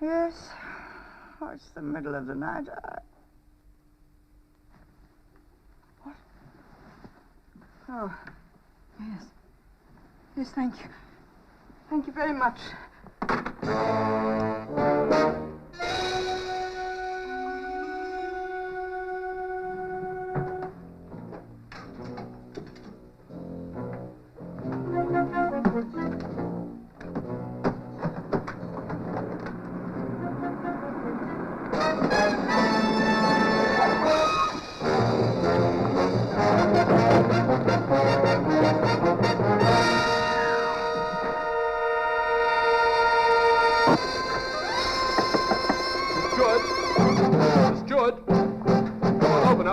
Yes. Oh, it's the middle of the night. What? Oh, yes. Yes, thank you. Thank you very much.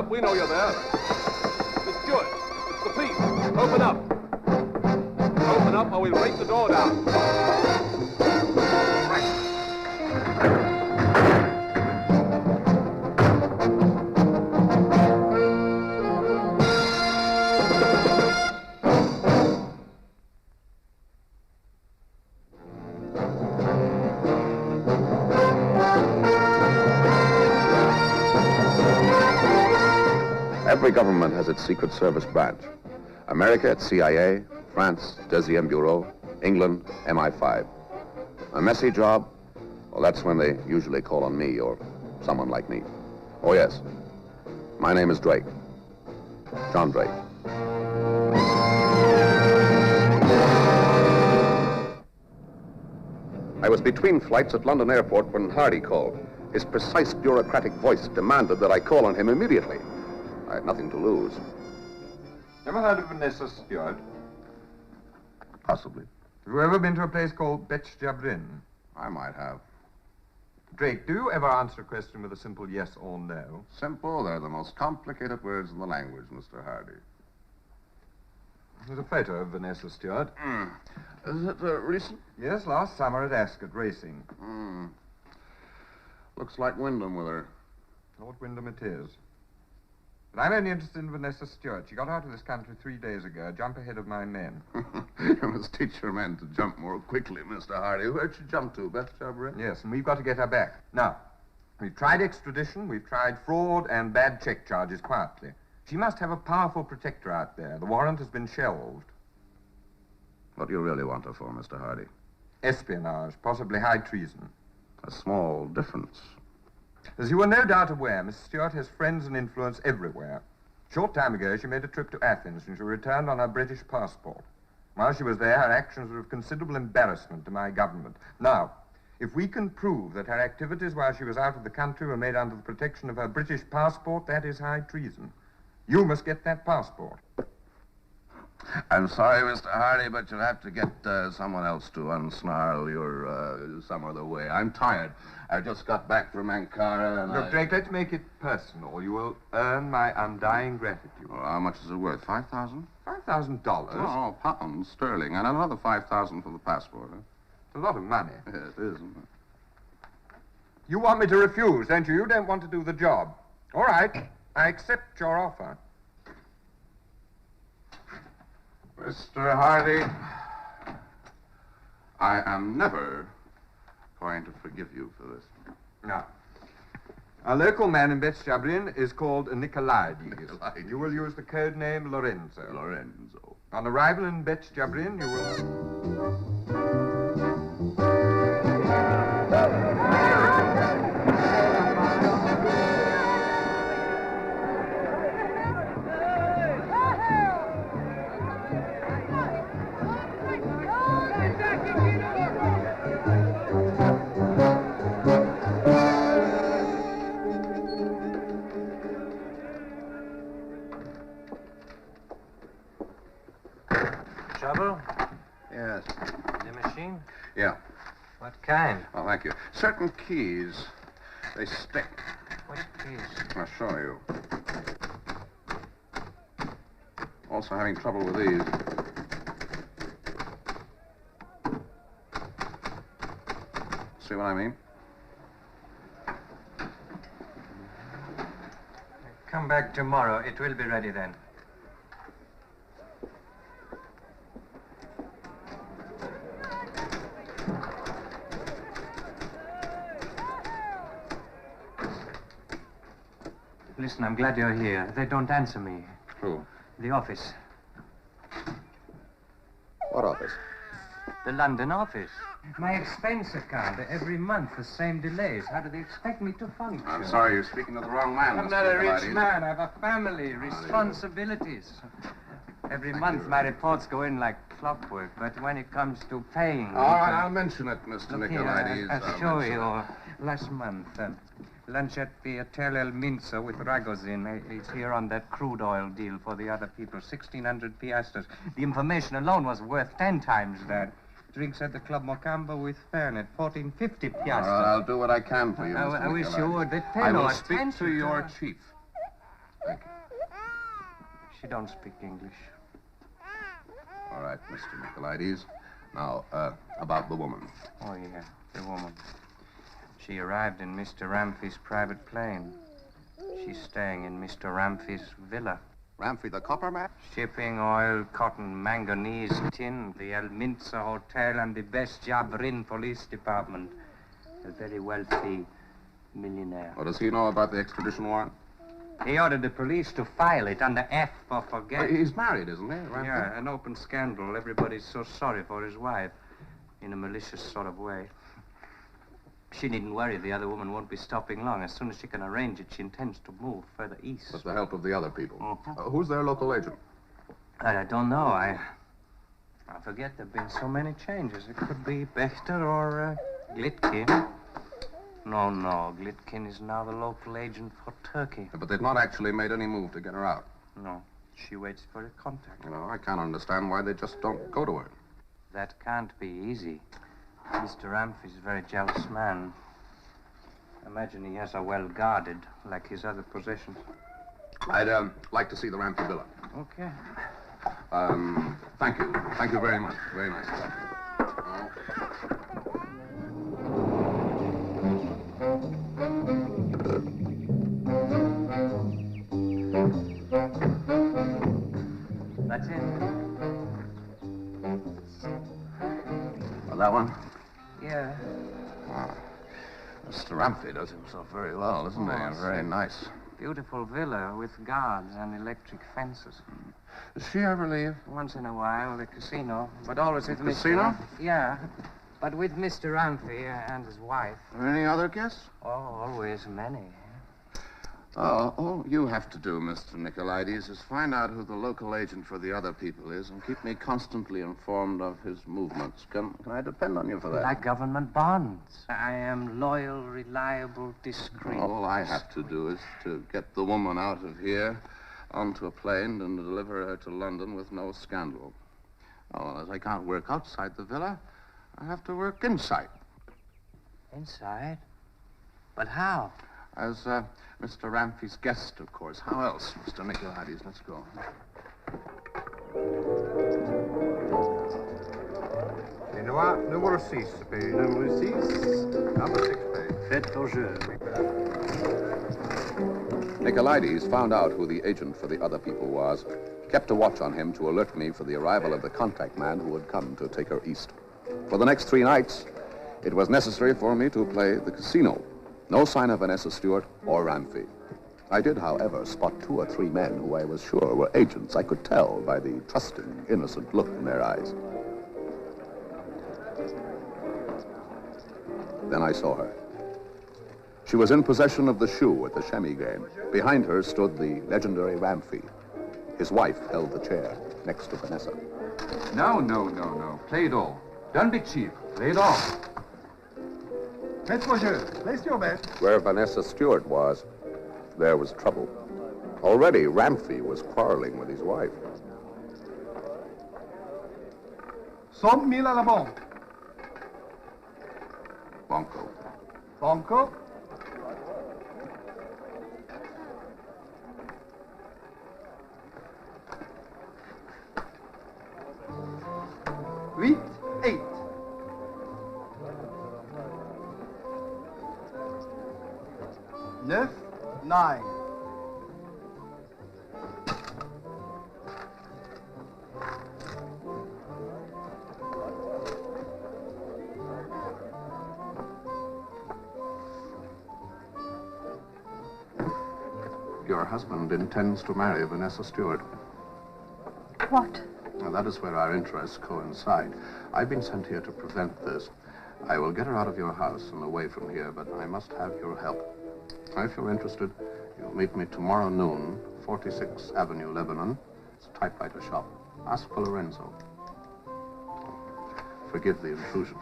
We know you're there. Miss Stewart, it's the police. Open up. Open up or we'll break the door down. Every government has its Secret Service branch. America, its CIA, France, Deuxième Bureau, England, MI5. A messy job? Well, that's when they usually call on me or someone like me. Oh, yes. My name is Drake. John Drake. I was between flights at London Airport when Hardy called. His precise bureaucratic voice demanded that I call on him immediately. I had nothing to lose. Ever heard of Vanessa Stewart? Possibly. Have you ever been to a place called Betch Jabrin? I might have. Drake, do you ever answer a question with a simple yes or no? Simple? They're the most complicated words in the language, Mr. Hardy. There's a photo of Vanessa Stewart. Is it recent? Yes, last summer at Ascot Racing. Looks like Wyndham with her. Lord Wyndham it is. But I'm only interested in Vanessa Stewart. She got out of this country 3 days ago, a jump ahead of my men. You must teach your men to jump more quickly, Mr. Hardy. Where'd she jump to, Beth Jabrin? Yes, and we've got to get her back. Now, we've tried extradition, we've tried fraud and bad check charges quietly. She must have a powerful protector out there. The warrant has been shelved. What do you really want her for, Mr. Hardy? Espionage, possibly high treason. A small difference. As you are no doubt aware, Miss Stewart has friends and influence everywhere. A short time ago, she made a trip to Athens, and she returned on her British passport. While she was there, her actions were of considerable embarrassment to my government. Now, if we can prove that her activities while she was out of the country were made under the protection of her British passport, that is high treason. You must get that passport. I'm sorry, Mr. Hardy, but you'll have to get someone else to unsnarl your some other way. I'm tired. I just got back from Ankara and Look, Drake, let's make it personal. You will earn my undying gratitude. Well, how much is it worth? $5,000? $5,000? Oh, pounds sterling, and another $5,000 for the passport. Huh? It's a lot of money. Yes, it is, isn't it? You want me to refuse, don't you? You don't want to do the job. All right. I accept your offer. Mr. Hardy, I am never going to forgive you for this. Now, our local man in Betch Jabrin is called Nicolaides. You will use the code name Lorenzo. Lorenzo. On arrival in Betch Jabrin, you will... Trouble? Yes. The machine? Yeah. What kind? Oh, thank you. Certain keys, they stick. What keys? I'll show you. Also having trouble with these. See what I mean? Come back tomorrow. It will be ready then. Listen, I'm glad you're here. They don't answer me. Who? The office. What office? The London office. My expense account. Every month, the same delays. How do they expect me to function? I'm sorry, you're speaking to the wrong man. I'm Mr. not a rich Nicolaides. man. I have a family, responsibilities. Every month, my reports go in like clockwork. But when it comes to paying... All right, I'll mention it, Mr. Look here, Nicolaides. I'll show you. Last month, lunch at the Hotel El Minzo with Ragozin. He's here on that crude oil deal for the other people. 1,600 piastres. The information alone was worth 10 times that. Drinks at the Club Mocambo with Fernet. 1,450 piastres. All right, I'll do what I can for you, Mr. I wish you Nicolaides. would. They pay I no will speak attention to your her. chief. Thank you. She don't speak English. All right, Mr. Nicolaides. Now, about the woman. Oh, yeah, the woman. She arrived in Mr. Ramfy's private plane. She's staying in Mr. Ramfy's villa. Ramfy the copper man? Shipping, oil, cotton, manganese, tin, the El Minza Hotel, and the best job in police department. A very wealthy millionaire. What does he know about the extradition warrant? He ordered the police to file it under F for forget. He's married, isn't he, Ramfy? Yeah, an open scandal. Everybody's so sorry for his wife. In a malicious sort of way. She needn't worry. The other woman won't be stopping long. As soon as she can arrange it, she intends to move further east. With the help of the other people. Mhm. Who's their local agent? I don't know. I forget. There have been so many changes. It could be Bechter or Glitkin. No. Glitkin is now the local agent for Turkey. But they've not actually made any move to get her out. No. She waits for a contact. You know, I can't understand why they just don't go to her. That can't be easy. Mr. Ramfy's a very jealous man. Imagine he has her well guarded, like his other possessions. I'd like to see the Ramfy villa. Okay. Thank you. Thank you very much. Very nice. That's it. Well, that one? Yeah. Mr. Ramfy does himself very well, doesn't he? Oh, Very nice. Beautiful villa with guards and electric fences. Does she ever leave? Once in a while, the casino. But always with Mr. Casino? Yeah. But with Mr. Ramfy and his wife. Are any other guests? Oh, always many. All you have to do, Mr. Nicolaides, is find out who the local agent for the other people is and keep me constantly informed of his movements. Can I depend on you for that? Like government bonds. I am loyal, reliable, discreet. All I have to do is to get the woman out of here onto a plane and deliver her to London with no scandal. Oh, as I can't work outside the villa, I have to work inside. Inside? But how? As Mr. Ramfy's guest, of course. How else, Mr. Nicolaides? Let's go. Numéro 6, page. Number 6. Number 6, page. Faites au jeu. Nicolaides found out who the agent for the other people was, kept a watch on him to alert me for the arrival of the contact man who had come to take her east. For the next 3 nights, it was necessary for me to play the casino. No sign of Vanessa Stewart or Ramfy. I did, however, spot 2 or 3 men who I was sure were agents. I could tell by the trusting, innocent look in their eyes. Then I saw her. She was in possession of the shoe at the chamois game. Behind her stood the legendary Ramfy. His wife held the chair next to Vanessa. No. Play it all. Don't be cheap. Play it all. Faites vos jeux. Place your bet. Where Vanessa Stewart was, there was trouble. Already, Ramfy was quarreling with his wife. 100,000 à la banque. Banco. Banco. Huit, 8. 9, 9. Your husband intends to marry Vanessa Stewart. What? Now, that is where our interests coincide. I've been sent here to prevent this. I will get her out of your house and away from here, but I must have your help. Now, if you're interested, you'll meet me tomorrow noon, 46 Avenue, Lebanon. It's a typewriter shop. Ask for Lorenzo. Forgive the intrusion.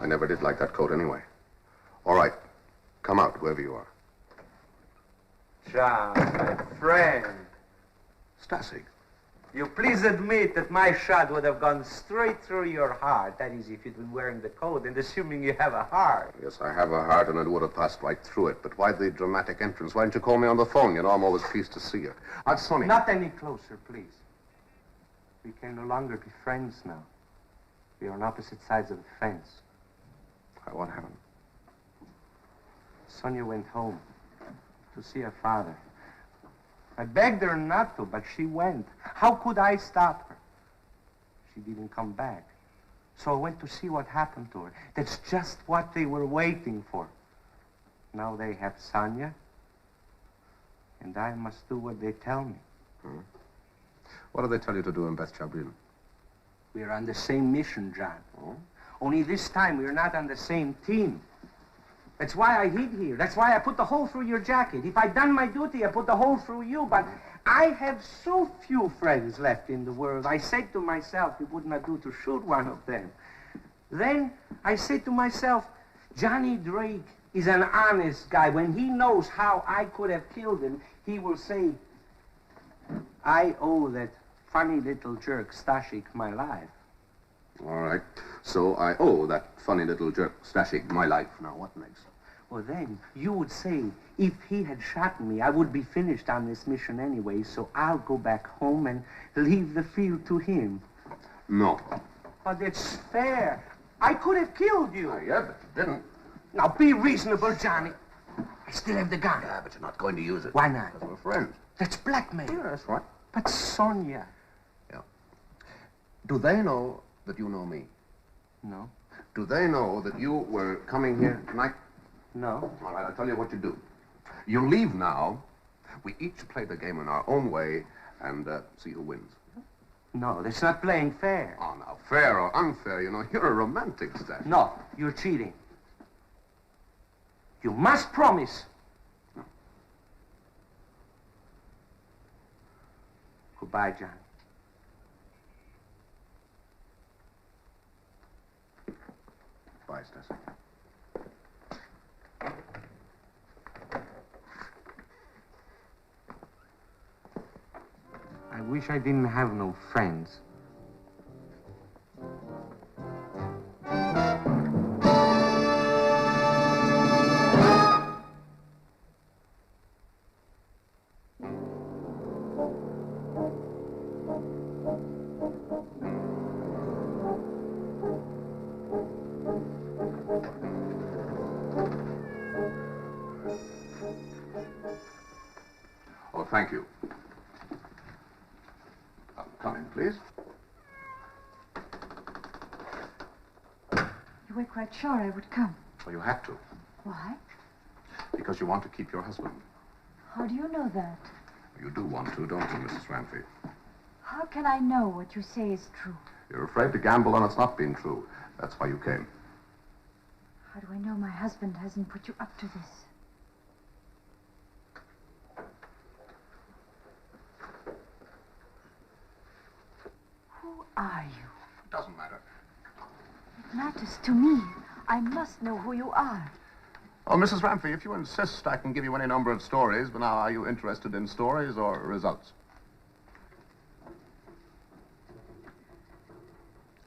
I never did like that coat anyway. All right. Come out, whoever you are. John, my friend, Stassi. you please admit that my shot would have gone straight through your heart. That is, if you'd been wearing the coat and assuming you have a heart. Yes, I have a heart, and it would have passed right through it. But why the dramatic entrance? Why didn't you call me on the phone? You know, I'm always pleased to see you. That's funny. Not any closer, please. We can no longer be friends now. We are on opposite sides of the fence. What happened? Sonia went home to see her father. I begged her not to, but she went. How could I stop her? She didn't come back. So I went to see what happened to her. That's just what they were waiting for. Now they have Sonia, and I must do what they tell me. What do they tell you to do in Beth Jabril? We're on the same mission, John. Oh? Only this time we're not on the same team. That's why I hid here. That's why I put the hole through your jacket. If I'd done my duty, I put the hole through you. But I have so few friends left in the world. I said to myself, it would not do to shoot one of them. Then I said to myself, Johnny Drake is an honest guy. When he knows how I could have killed him, he will say, I owe that funny little jerk Stashik my life. All right. So I owe that funny little jerk Stashik my life. Now, what next? Well, then, you would say, if he had shot me, I would be finished on this mission anyway, so I'll go back home and leave the field to him. No. But it's fair. I could have killed you. Yeah, but you didn't. Now, be reasonable, Johnny. I still have the gun. Yeah, but you're not going to use it. Why not? Because we're friends. That's blackmail. Yeah, that's right. But Sonia. Yeah. Do they know that you know me? No. Do they know that you were coming here tonight? No. All right, I'll tell you what you do. You leave now. We each play the game in our own way and see who wins. No, that's not playing fair. Oh, now, fair or unfair, you know, you're a romantic, Stash. No, you're cheating. You must promise. No. Goodbye, John. Bye, Stacy. I wish I didn't have no friends. Oh, thank you. Come in, please. You were quite sure I would come. Well, you had to, Why? because you want to keep your husband. How do you know that? You do want to, don't you, Mrs. Ramsey? How can I know what you say is true? You're afraid to gamble on it's not being true. That's why you came. How do I know my husband hasn't put you up to this? Who are you? Doesn't matter. It matters to me. I must know who you are. Oh, Mrs. Ramsey, if you insist, I can give you any number of stories. But now, are you interested in stories or results?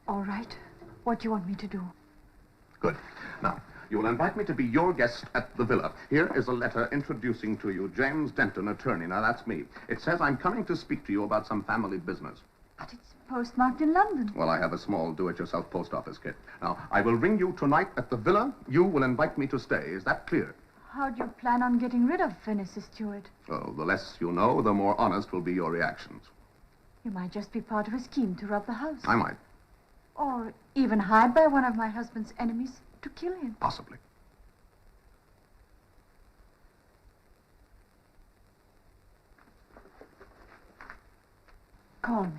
All right. What do you want me to do? Good. Now, You will invite me to be your guest at the villa. Here is a letter introducing to you James Denton, attorney. Now, that's me. It says I'm coming to speak to you about some family business. But it's postmarked in London. Well, I have a small do-it-yourself post office kit. Now, I will ring you tonight at the villa. You will invite me to stay. Is that clear? How do you plan on getting rid of Vanessa Stewart? Oh, the less you know, the more honest will be your reactions. You might just be part of a scheme to rob the house. I might. Or even hired by one of my husband's enemies to kill him. Possibly. Call me.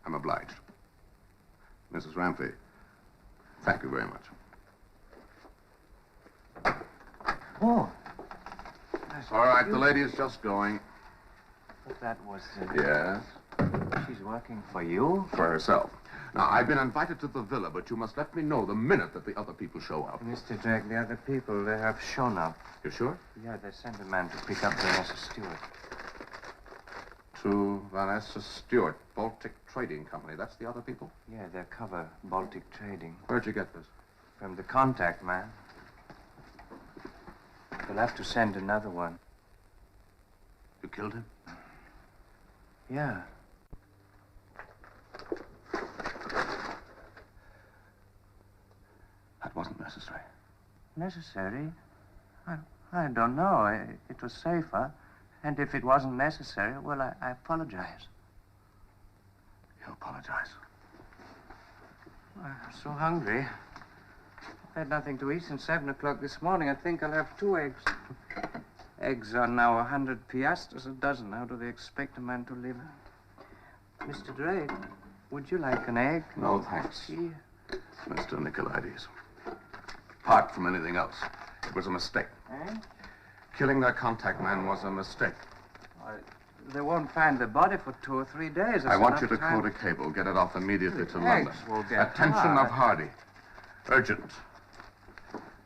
I'm obliged. Mrs. Ramsey, thank you very much. Oh. All right, the lady is just going. But that was... Yes? She's working for you? For herself. Now, I've been invited to the villa, but you must let me know the minute that the other people show up. Mr. Drake, the other people, they have shown up. You sure? Yeah, they sent a man to pick up Vanessa Stewart. To Vanessa Stewart, Baltic Trading Company. That's the other people? Yeah, they cover Baltic trading. Where'd you get this? From the contact man. They'll have to send another one. You killed him? Yeah. That wasn't necessary. Necessary? I don't know. It was safer. And if it wasn't necessary, well, I apologize. You apologize. I'm so hungry. I've had nothing to eat since 7 o'clock this morning. I think I'll have 2 eggs. Eggs are now 100 piastres a dozen. How do they expect a man to live? Mr. Drake, would you like an egg? No, thanks. Tea? Mr. Nicolaides. Apart from anything else, it was a mistake. Eh? Killing that contact man was a mistake. They won't find the body for 2 or 3 days. I want you to quote a cable. Get it off immediately to London. Eggs will get Attention hard. of Hardy. Urgent.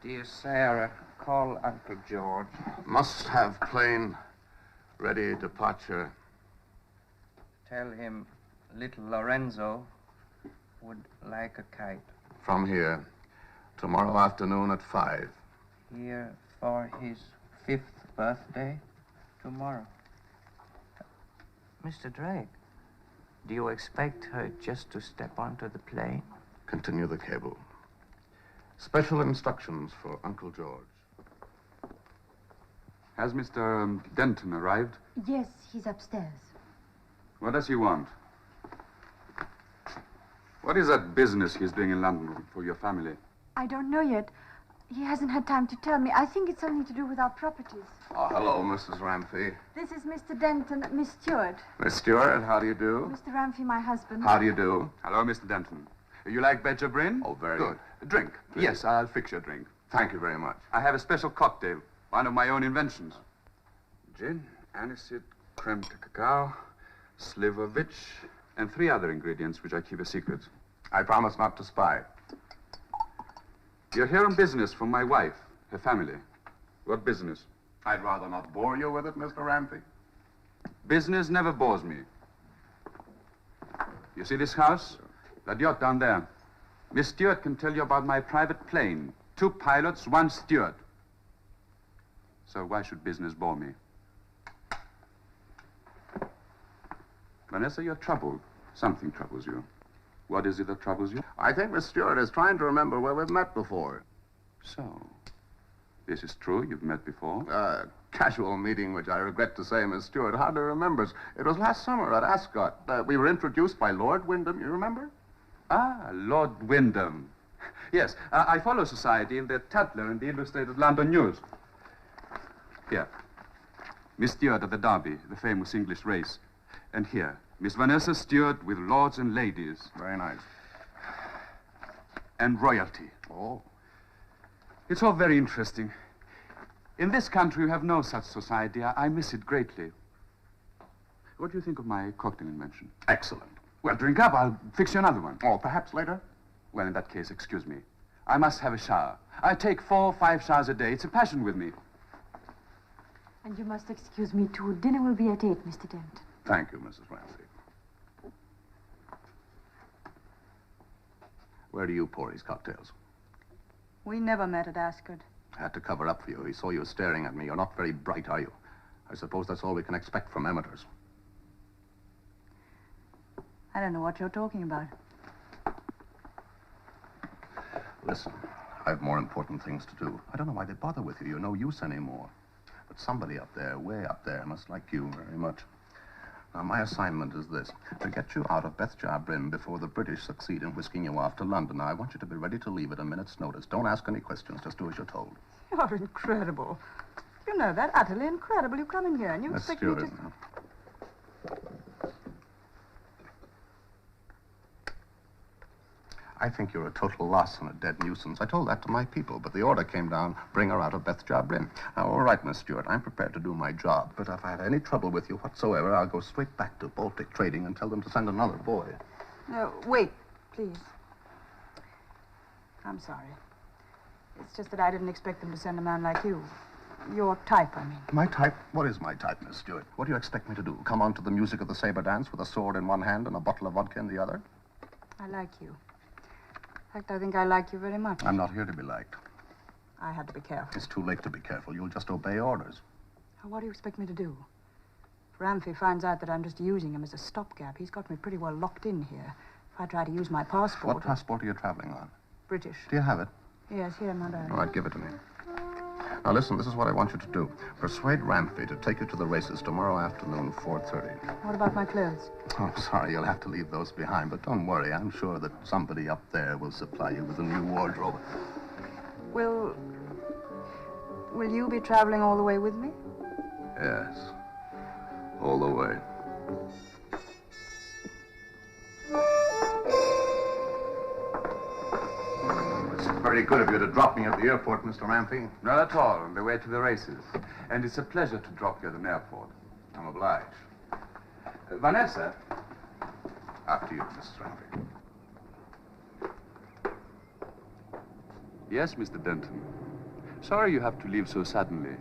Dear Sarah, call Uncle George. Must have plane ready departure. Tell him little Lorenzo would like a kite. From here. Tomorrow afternoon at 5. Here for his 5th birthday tomorrow. Mr. Drake, do you expect her just to step onto the plane? Continue the cable. Special instructions for Uncle George. Has Mr. Denton arrived? Yes, he's upstairs. What does he want? What is that business he's doing in London for your family? I don't know yet. He hasn't had time to tell me. I think it's something to do with our properties. Oh, hello, Mrs. Ramsey. This is Mr. Denton, Miss Stewart. Miss Stewart, how do you do? Mr. Ramsey, my husband. How do you do? Hello, Mr. Denton. You like Badger Bryn? Oh, very good. Drink. Really? Yes, I'll fix your drink. Thank you very much. I have a special cocktail, one of my own inventions. Gin, aniseed, creme de cacao, slivovitch, and 3 other ingredients which I keep a secret. I promise not to spy. You're here on business from my wife, her family. What business? I'd rather not bore you with it, Mr. Ramsey. Business never bores me. You see this house? That yacht down there. Miss Stewart can tell you about my private plane. 2 pilots, 1 steward. So why should business bore me? Vanessa, you're troubled. Something troubles you. What is it that troubles you? I think Miss Stewart is trying to remember where we've met before. So, this is true. You've met before. Casual meeting, which I regret to say Miss Stewart hardly remembers. It was last summer at Ascot. We were introduced by Lord Wyndham, you remember? Ah, Lord Wyndham. Yes, I follow society in the Tatler and the Illustrated London News. Here, Miss Stewart of the Derby, the famous English race. And here, Miss Vanessa Stewart with lords and ladies. Very nice. And royalty. Oh. It's all very interesting. In this country, you have no such society. I miss it greatly. What do you think of my cocktail invention? Excellent. Well, drink up. I'll fix you another one. Oh, perhaps later? Well, in that case, excuse me. I must have a shower. I take 4 or 5 showers a day. It's a passion with me. And you must excuse me, too. Dinner will be at 8, Mr. Denton. Thank you, Mrs. Ramsey. Where do you pour these cocktails? We never met at Ascot. I had to cover up for you. He saw you staring at me. You're not very bright, are you? I suppose that's all we can expect from amateurs. I don't know what you're talking about. Listen, I have more important things to do. I don't know why they bother with you. You're no use anymore. But somebody up there, way up there, must like you very much. Now, my assignment is this: to get you out of Bethjar Brim before the British succeed in whisking you off to London. Now, I want you to be ready to leave at a minute's notice. Don't ask any questions. Just do as you're told. You're incredible. You know that. Utterly incredible. You come in here and you That's expect true, me to... isn't it? I think you're a total loss and a dead nuisance. I told that to my people, but the order came down, bring her out of Bethjar Brim. Now, all right, Miss Stewart, I'm prepared to do my job, but if I have any trouble with you whatsoever, I'll go straight back to Baltic Trading and tell them to send another boy. No, wait, please. I'm sorry. It's just that I didn't expect them to send a man like you. Your type, I mean. My type? What is my type, Miss Stewart? What do you expect me to do? Come on to the music of the saber dance with a sword in one hand and a bottle of vodka in the other? I like you. In fact, I think I like you very much. I'm not here to be liked. I had to be careful. It's too late to be careful. You'll just obey orders. Now, what do you expect me to do? If Ramsey finds out that I'm just using him as a stopgap, he's got me pretty well locked in here. If I try to use my passport... What passport are you traveling on? British. Do you have it? Yes, here in my bag. All right, give it to me. Now, listen, this is what I want you to do. Persuade Ramsey to take you to the races tomorrow afternoon, 4:30. What about my clothes? Oh, sorry, you'll have to leave those behind, but don't worry. I'm sure that somebody up there will supply you with a new wardrobe. Will you be traveling all the way with me? Yes, all the way. It's very good of you to drop me at the airport, Mr. Ramsey. Not at all, on the way to the races. And it's a pleasure to drop you at an airport. I'm obliged. Vanessa? After you, Mrs. Ramsey. Yes, Mr. Denton. Sorry you have to leave so suddenly.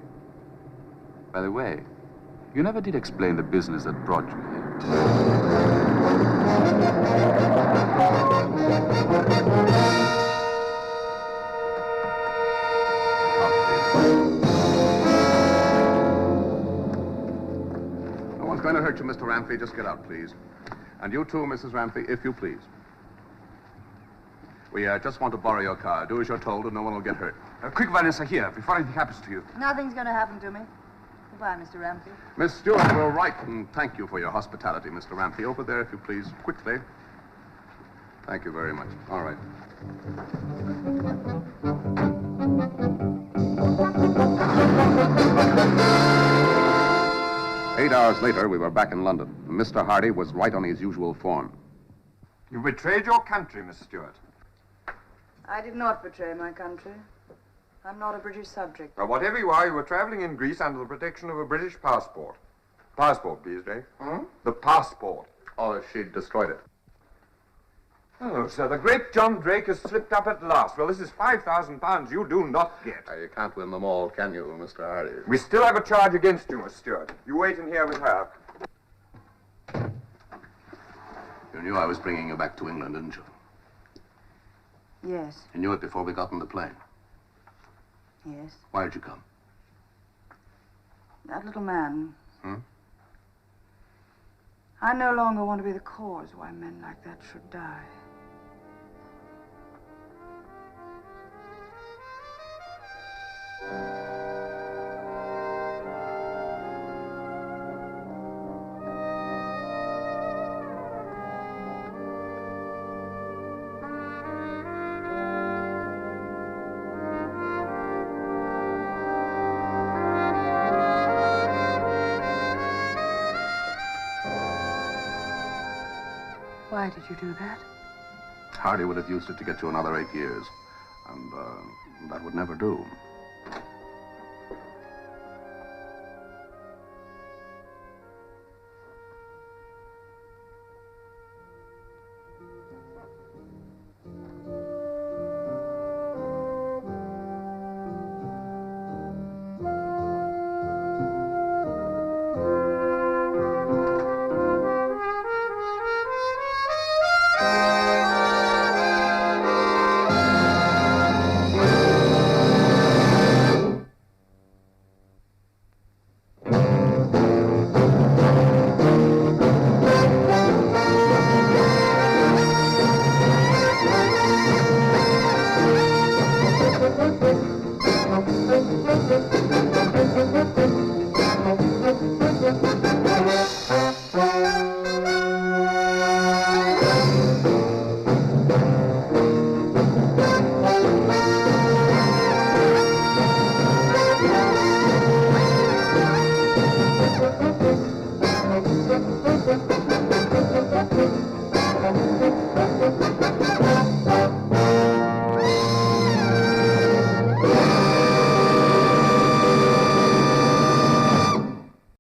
By the way, you never did explain the business that brought you here. No one's going to hurt you, Mr. Ramsey. Just get out, please. And you too, Mrs. Ramsey, if you please. We just want to borrow your car. Do as you're told and no one will get hurt. Quick, Vanessa, here, before anything happens to you. Nothing's going to happen to me. Goodbye, Mr. Ramsey. Miss Stewart will write and thank you for your hospitality, Mr. Ramsey. Over there, if you please, quickly. Thank you very much. All right. Eight hours later, we were back in London. Mr. Hardy was right on his usual form. You betrayed your country, Miss Stewart. I did not betray my country. I'm not a British subject. Well, whatever you were traveling in Greece under the protection of a British passport. Passport, please, Dave. The passport. Oh, she destroyed it. Oh, sir, the great John Drake has slipped up at last. Well, this is £5,000 you do not get. You can't win them all, can you, Mr. Hardy? We still have a charge against you, Miss Stewart. You wait in here with her. You knew I was bringing you back to England, didn't you? Yes, You knew it before we got on the plane. yes. Why did you come? That little man. Hmm? I no longer want to be the cause why men like that should die. Why did you do that? Hardy would have used it to get you another 8 years. And that would never do. Thank you.